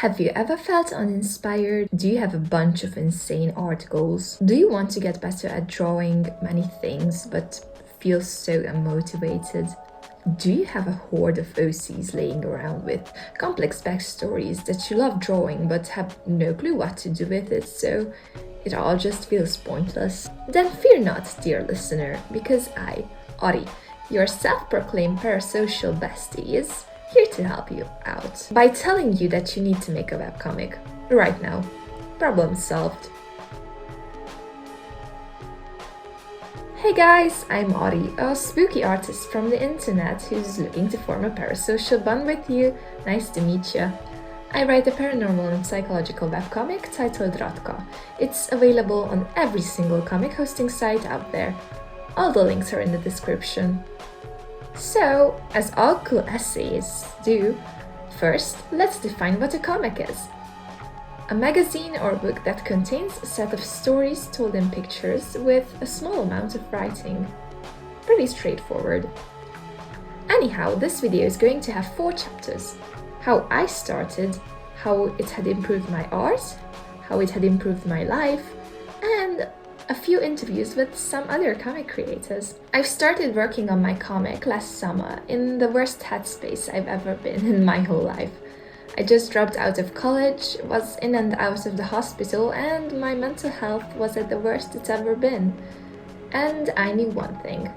Have you ever felt uninspired? Do you have a bunch of insane art goals? Do you want to get better at drawing many things but feel so unmotivated? Do you have a horde of OCs laying around with complex backstories that you love drawing but have no clue what to do with it, so it all just feels pointless? Then fear not, dear listener, because I, Ori, your self-proclaimed parasocial bestie, is here to help you out by telling you that you need to make a webcomic right now. Problem solved. Hey guys, I'm Ori, a spooky artist from the internet who's looking to form a parasocial bond with you. Nice to meet you. I write a paranormal and psychological webcomic titled Radka. It's available on every single comic hosting site out there. All the links are in the description. So, as all cool essays do, first let's define what a comic is. A magazine or book that contains a set of stories told in pictures with a small amount of writing. Pretty straightforward. Anyhow, this video is going to have 4 chapters. How I started, how it had improved my art, how it had improved my life, and a few interviews with some other comic creators. I've started working on my comic last summer in the worst headspace I've ever been in my whole life. I just dropped out of college, was in and out of the hospital, and my mental health was at the worst it's ever been. And I knew one thing.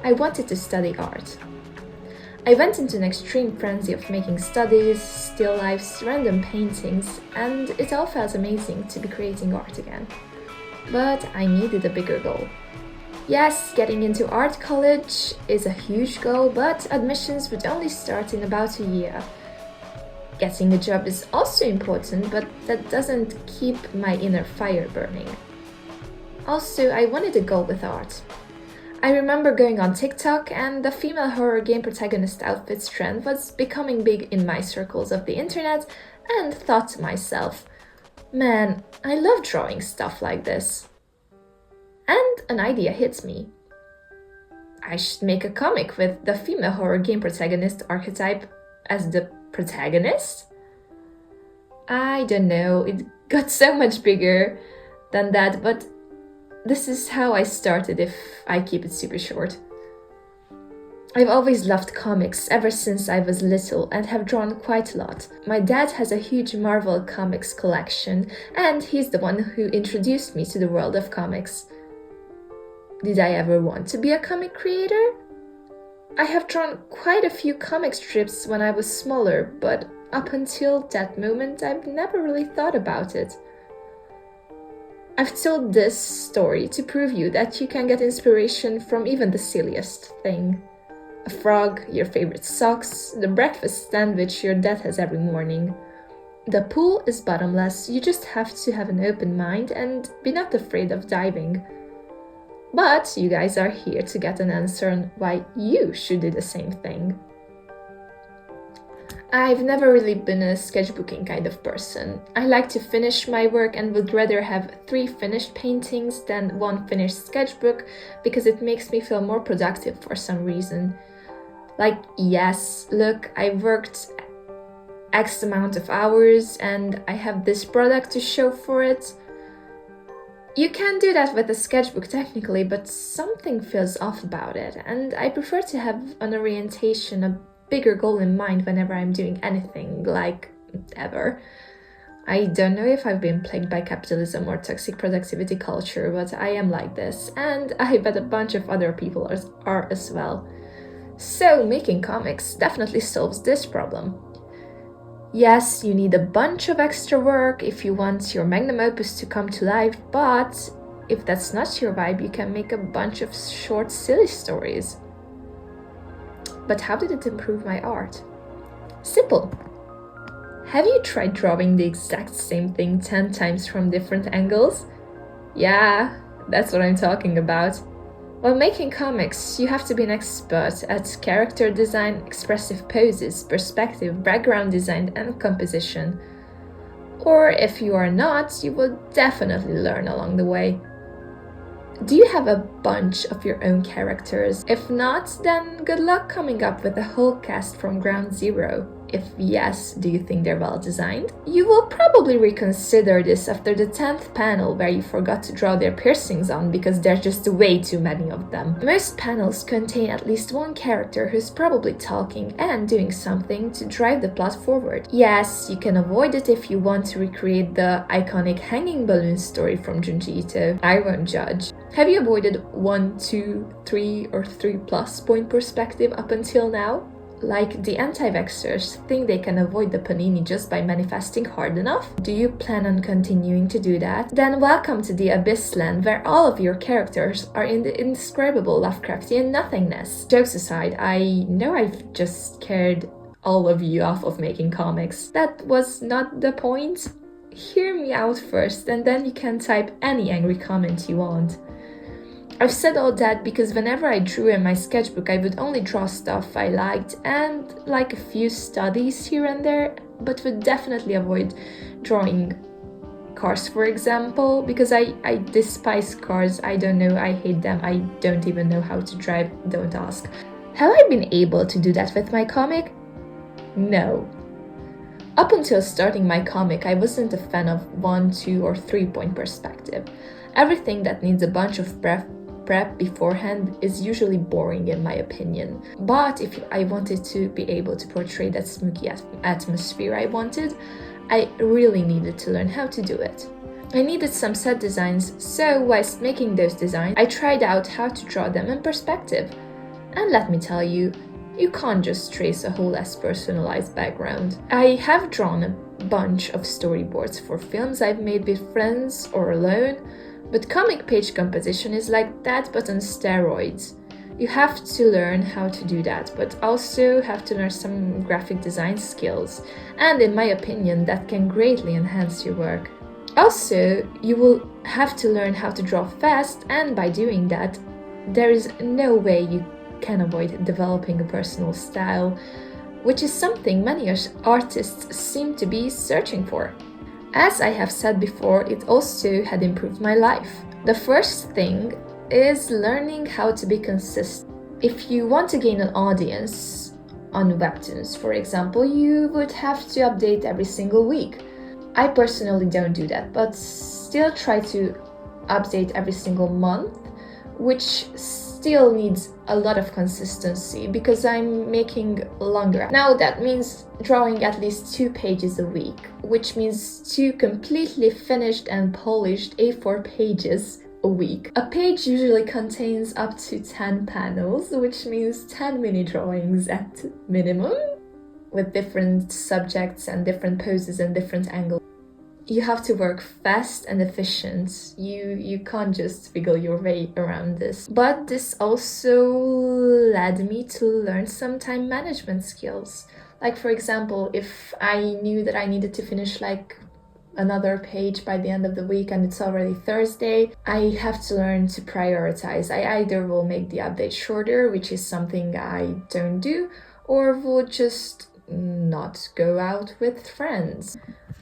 I wanted to study art. I went into an extreme frenzy of making studies, still lifes, random paintings, and it all felt amazing to be creating art again. But I needed a bigger goal. Yes, getting into art college is a huge goal, but admissions would only start in about a year. Getting a job is also important, but that doesn't keep my inner fire burning. Also, I wanted a goal with art. I remember going on TikTok and the female horror game protagonist outfits trend was becoming big in my circles of the internet, and thought to myself, man, I love drawing stuff like this. And an idea hits me. I should make a comic with the female horror game protagonist archetype as the protagonist? I don't know, it got so much bigger than that, but this is how I started if I keep it super short. I've always loved comics ever since I was little and have drawn quite a lot. My dad has a huge Marvel comics collection and he's the one who introduced me to the world of comics. Did I ever want to be a comic creator? I have drawn quite a few comic strips when I was smaller, but up until that moment I've never really thought about it. I've told this story to prove you that you can get inspiration from even the silliest thing. A frog, your favorite socks, the breakfast sandwich your dad has every morning. The pool is bottomless, you just have to have an open mind and be not afraid of diving. But you guys are here to get an answer on why you should do the same thing. I've never really been a sketchbooking kind of person. I like to finish my work and would rather have 3 finished paintings than 1 finished sketchbook because it makes me feel more productive for some reason. Like, yes, look, I worked X amount of hours and I have this product to show for it. You can do that with a sketchbook technically, but something feels off about it, and I prefer to have an orientation, a bigger goal in mind whenever I'm doing anything, like ever. I don't know if I've been plagued by capitalism or toxic productivity culture, but I am like this, and I bet a bunch of other people are as well. So making comics definitely solves this problem. Yes, you need a bunch of extra work if you want your magnum opus to come to life, but if that's not your vibe, you can make a bunch of short, silly stories. But how did it improve my art? Simple. Have you tried drawing the exact same thing 10 times from different angles? Yeah, that's what I'm talking about. While making comics, you have to be an expert at character design, expressive poses, perspective, background design, and composition. Or if you are not, you will definitely learn along the way. Do you have a bunch of your own characters? If not, then good luck coming up with a whole cast from ground zero. If yes, do you think they're well designed? You will probably reconsider this after the 10th panel where you forgot to draw their piercings on because there's just way too many of them. Most panels contain at least one character who's probably talking and doing something to drive the plot forward. Yes, you can avoid it if you want to recreate the iconic hanging balloon story from Junji Ito. I won't judge. Have you avoided 1, 2, 3 or 3+ point perspective up until now? Like the anti-vaxxers think they can avoid the panini just by manifesting hard enough? Do you plan on continuing to do that? Then welcome to the Abyss land where all of your characters are in the indescribable Lovecraftian nothingness. Jokes aside, I know I've just scared all of you off of making comics. That was not the point. Hear me out first and then you can type any angry comment you want. I've said all that because whenever I drew in my sketchbook, I would only draw stuff I liked and like a few studies here and there, but would definitely avoid drawing cars, for example, because I despise cars. I don't know, I hate them. I don't even know how to drive, don't ask. Have I been able to do that with my comic? No. Up until starting my comic, I wasn't a fan of 1, 2 or 3 point perspective. Everything that needs a bunch of prep beforehand is usually boring in my opinion. But if I wanted to be able to portray that smoky atmosphere I wanted, I really needed to learn how to do it. I needed some set designs, so whilst making those designs, I tried out how to draw them in perspective. And let me tell you, you can't just trace a whole less personalized background. I have drawn a bunch of storyboards for films I've made with friends or alone, but comic page composition is like that but on steroids. You have to learn how to do that, but also have to learn some graphic design skills, and in my opinion that can greatly enhance your work. Also, you will have to learn how to draw fast, and by doing that, there is no way you can avoid developing a personal style, which is something many artists seem to be searching for. As I have said before, it also had improved my life. The first thing is learning how to be consistent. If you want to gain an audience on Webtoons, for example, you would have to update every single week. I personally don't do that, but still try to update every single month, which still needs a lot of consistency because I'm making longer. Now that means drawing at least 2 pages a week, which means 2 completely finished and polished A4 pages a week. A page usually contains up to 10 panels, which means 10 mini drawings at minimum, with different subjects and different poses and different angles. You have to work fast and efficient. You can't just wiggle your way around this. But this also led me to learn some time management skills. Like for example, if I knew that I needed to finish like another page by the end of the week and it's already Thursday, I have to learn to prioritize. I either will make the update shorter, which is something I don't do, or will just not go out with friends.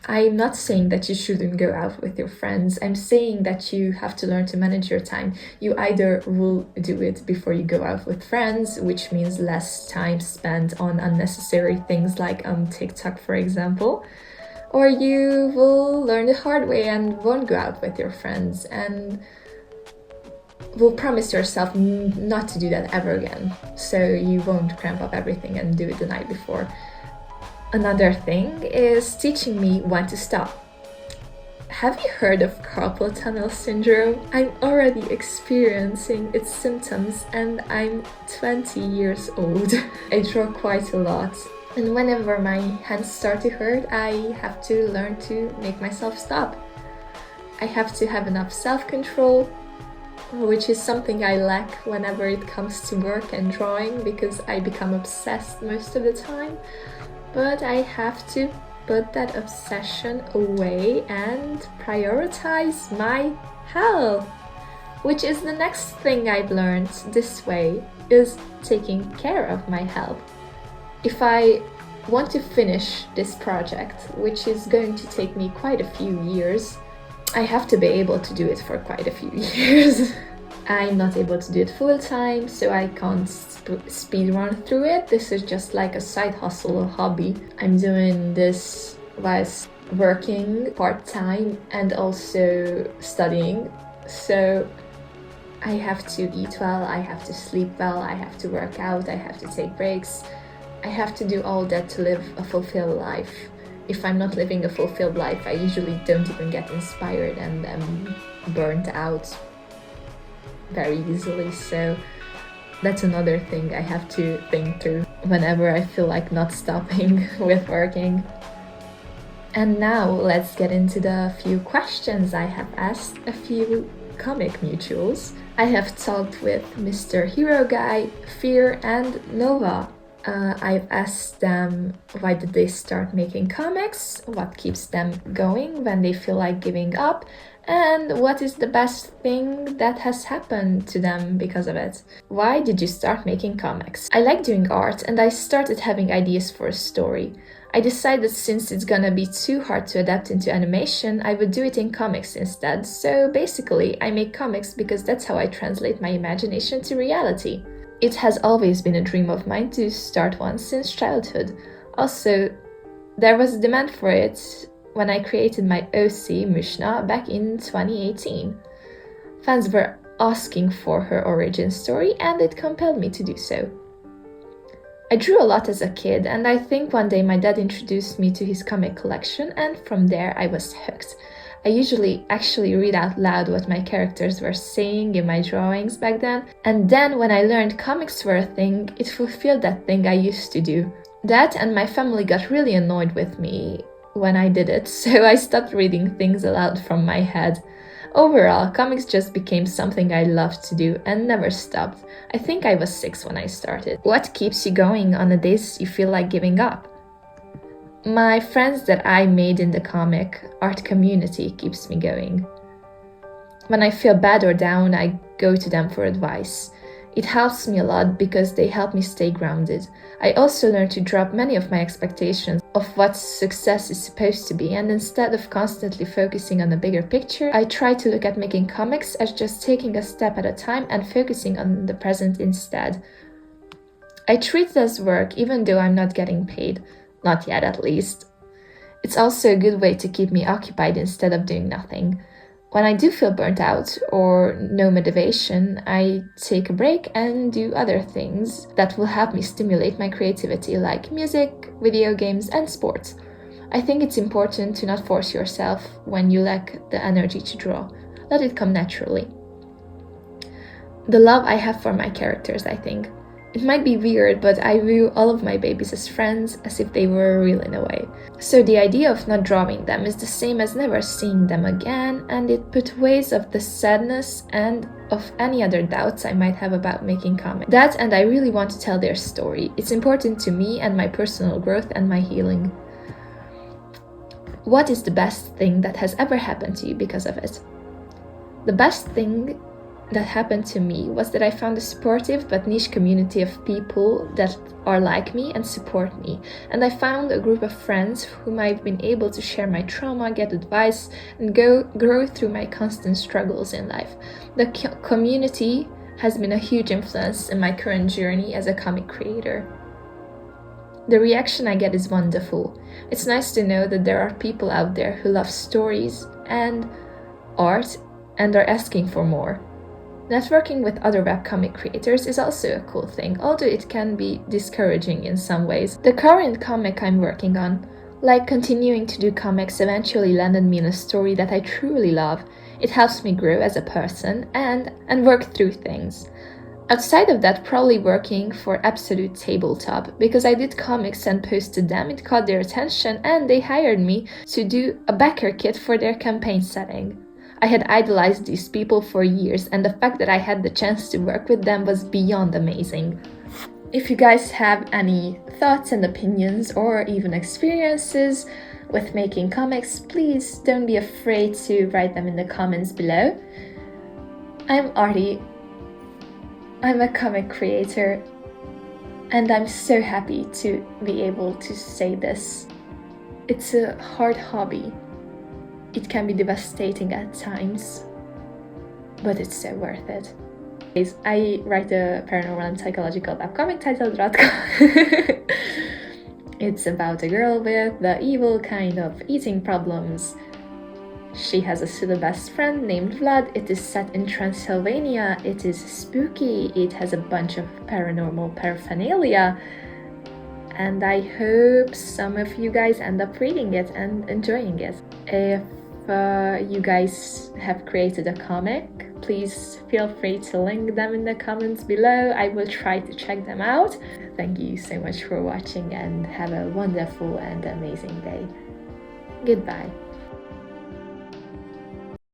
I'm not saying that you shouldn't go out with your friends. I'm saying that you have to learn to manage your time. You either will do it before you go out with friends, which means less time spent on unnecessary things like TikTok, for example, or you will learn the hard way and won't go out with your friends and will promise yourself not to do that ever again, so you won't cramp up everything and do it the night before. Another thing is teaching me when to stop. Have you heard of carpal tunnel syndrome? I'm already experiencing its symptoms and I'm 20 years old. I draw quite a lot, and whenever my hands start to hurt, I have to learn to make myself stop. I have to have enough self-control, which is something I lack whenever it comes to work and drawing because I become obsessed most of the time. But I have to put that obsession away and prioritize my health, which is the next thing I've learned this way, is taking care of my health. If I want to finish this project, which is going to take me quite a few years, I have to be able to do it for quite a few years. I'm not able to do it full time, so I can't speed run through it. This is just like a side hustle, a hobby. I'm doing this whilst working part-time and also studying. So I have to eat well, I have to sleep well, I have to work out, I have to take breaks. I have to do all that to live a fulfilled life. If I'm not living a fulfilled life, I usually don't even get inspired and am burnt out very easily. So that's another thing I have to think through whenever I feel like not stopping with working. And now let's get into the few questions I have asked a few comic mutuals. I have talked with Mr. Hero Guy, Fear, and Nova. I've asked them why did they start making comics, what keeps them going when they feel like giving up, and what is the best thing that has happened to them because of it. Why did you start making comics? I like doing art and I started having ideas for a story. I decided since it's gonna be too hard to adapt into animation, I would do it in comics instead. So basically, I make comics because that's how I translate my imagination to reality. It has always been a dream of mine to start one since childhood. Also, there was a demand for it when I created my OC, Mushna, back in 2018. Fans were asking for her origin story and it compelled me to do so. I drew a lot as a kid and I think one day my dad introduced me to his comic collection and from there I was hooked. I usually actually read out loud what my characters were saying in my drawings back then, and then when I learned comics were a thing, it fulfilled that thing I used to do. That and my family got really annoyed with me when I did it, so I stopped reading things aloud from my head. Overall, comics just became something I loved to do and never stopped. I think I was 6 when I started. What keeps you going on the days you feel like giving up? My friends that I made in the comic art community keeps me going. When I feel bad or down, I go to them for advice. It helps me a lot because they help me stay grounded. I also learned to drop many of my expectations of what success is supposed to be, and instead of constantly focusing on the bigger picture, I try to look at making comics as just taking a step at a time and focusing on the present instead. I treat it as work even though I'm not getting paid. Not yet, at least. It's also a good way to keep me occupied instead of doing nothing. When I do feel burnt out or no motivation, I take a break and do other things that will help me stimulate my creativity, like music, video games, and sports. I think it's important to not force yourself when you lack the energy to draw. Let it come naturally. The love I have for my characters, I think. It might be weird, but I view all of my babies as friends, as if they were real in a way. So the idea of not drawing them is the same as never seeing them again, and it put ways of the sadness and of any other doubts I might have about making comics. That and I really want to tell their story. It's important to me and my personal growth and my healing. What is the best thing that has ever happened to you because of it? The best thing that happened to me was that I found a supportive but niche community of people that are like me and support me, and I found a group of friends whom I've been able to share my trauma, get advice, and grow through my constant struggles in life. The community has been a huge influence in my current journey as a comic creator. The reaction I get is wonderful. It's nice to know that there are people out there who love stories and art and are asking for more. Networking with other webcomic creators is also a cool thing, although it can be discouraging in some ways. The current comic I'm working on, like continuing to do comics, eventually landed me in a story that I truly love. It helps me grow as a person and work through things. Outside of that, probably working for Absolute Tabletop, because I did comics and posted them, it caught their attention and they hired me to do a backer kit for their campaign setting. I had idolized these people for years, and the fact that I had the chance to work with them was beyond amazing. If you guys have any thoughts and opinions or even experiences with making comics, please don't be afraid to write them in the comments below. I'm Artie. I'm a comic creator, and I'm so happy to be able to say this. It's a hard hobby. It can be devastating at times, but it's so worth it. I write a paranormal and psychological webcomic titled Rotko. It's about a girl with the evil kind of eating problems. She has a pseudo best friend named Vlad. It is set in Transylvania. It is spooky. It has a bunch of paranormal paraphernalia. And I hope some of you guys end up reading it and enjoying it. If you guys have created a comic, please feel free to link them in the comments below. I will try to check them out. Thank you so much for watching and have a wonderful and amazing day. Goodbye.